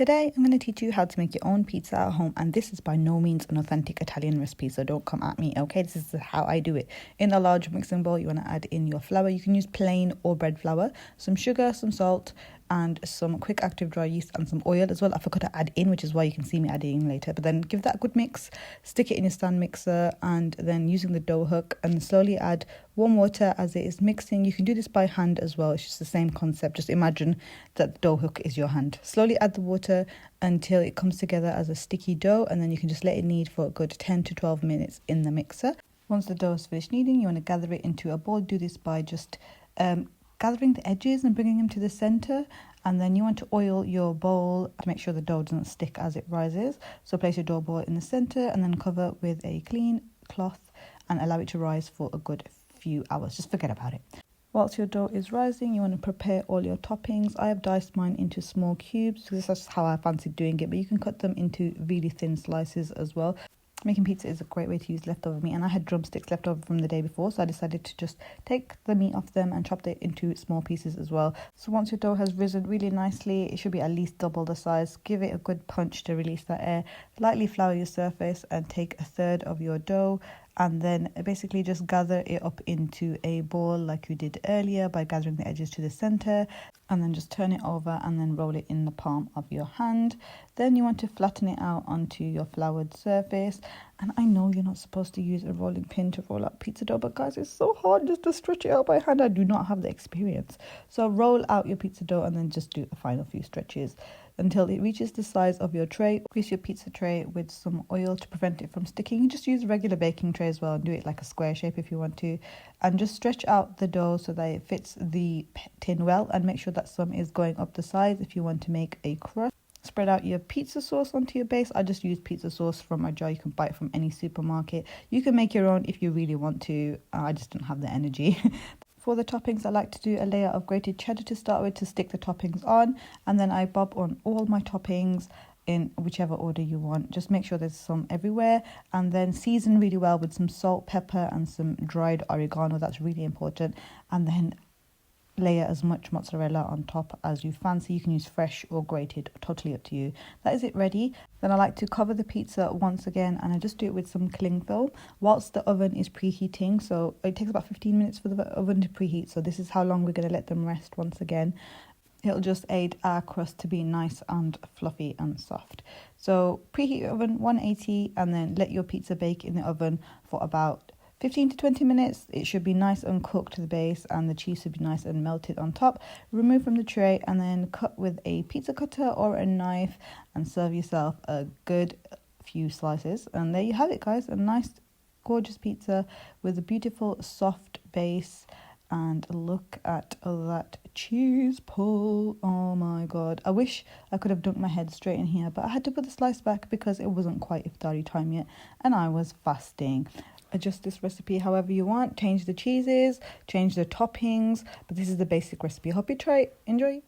Today, I'm going to teach you how to make your own pizza at home, and this is by no means an authentic Italian recipe, so don't come at me, okay? This is how I do it. In a large mixing bowl, you want to add in your flour. You can use plain or bread flour, some sugar, some salt, and some quick active dry yeast and some oil as well. I forgot to add in, which is why you can see me adding in later. But then give that a good mix, stick it in your stand mixer, and then using the dough hook and slowly add warm water as it is mixing. You can do this by hand as well. It's just the same concept. Just imagine that the dough hook is your hand. Slowly add the water until it comes together as a sticky dough, and then you can just let it knead for a good 10 to 12 minutes in the mixer. Once the dough is finished kneading, you want to gather it into a bowl. Do this by just gathering the edges and bringing them to the center, and then you want to oil your bowl to make sure the dough doesn't stick as it rises. So place your dough ball in the center and then cover with a clean cloth and allow it to rise for a good few hours. Just forget about it. Whilst your dough is rising, you want to prepare all your toppings. I have diced mine into small cubes because that's how I fancy doing it, but you can cut them into really thin slices as well. Making pizza is a great way to use leftover meat, and I had drumsticks left over from the day before, so I decided to just take the meat off them and chop it into small pieces as well. So once your dough has risen really nicely, it should be at least double the size. Give it a good punch to release that air. Lightly flour your surface and take a third of your dough, and then basically just gather it up into a ball like you did earlier by gathering the edges to the center, and then just turn it over and then roll it in the palm of your hand. Then you want to flatten it out onto your floured surface. And I know you're not supposed to use a rolling pin to roll out pizza dough, but guys, it's so hard just to stretch it out by hand. I do not have the experience. So roll out your pizza dough and then just do a final few stretches until it reaches the size of your tray. Grease your pizza tray with some oil to prevent it from sticking. You just use a regular baking tray as well and do it like a square shape if you want to. And just stretch out the dough so that it fits the tin well, and make sure that some is going up the sides if you want to make a crust. Spread out your pizza sauce onto your base. I just use pizza sauce from a jar. You can buy it from any supermarket. You can make your own if you really want to. I just don't have the energy. For the toppings, I like to do a layer of grated cheddar to start with to stick the toppings on, and then I bob on all my toppings in whichever order you want. Just make sure there's some everywhere, and then season really well with some salt, pepper, and some dried oregano. That's really important. And then layer as much mozzarella on top as you fancy. You can use fresh or grated, totally up to you. That is it ready. Then I like to cover the pizza once again, and I just do it with some cling film whilst the oven is preheating. So it takes about 15 minutes for the oven to preheat, so this is how long we're going to let them rest once again. It'll just aid our crust to be nice and fluffy and soft. So preheat your oven 180 and then let your pizza bake in the oven for about 15 to 20 minutes. It should be nice and cooked to the base, and the cheese should be nice and melted on top. Remove from the tray and then cut with a pizza cutter or a knife and serve yourself a good few slices. And there you have it, guys. A nice, gorgeous pizza with a beautiful soft base. And look at that cheese pull. Oh my god. I wish I could have dunked my head straight in here, but I had to put the slice back because it wasn't quite iftari time yet and I was fasting. Adjust this recipe however you want. Change the cheeses, change the toppings, but this is the basic recipe. Hope you try it. Enjoy.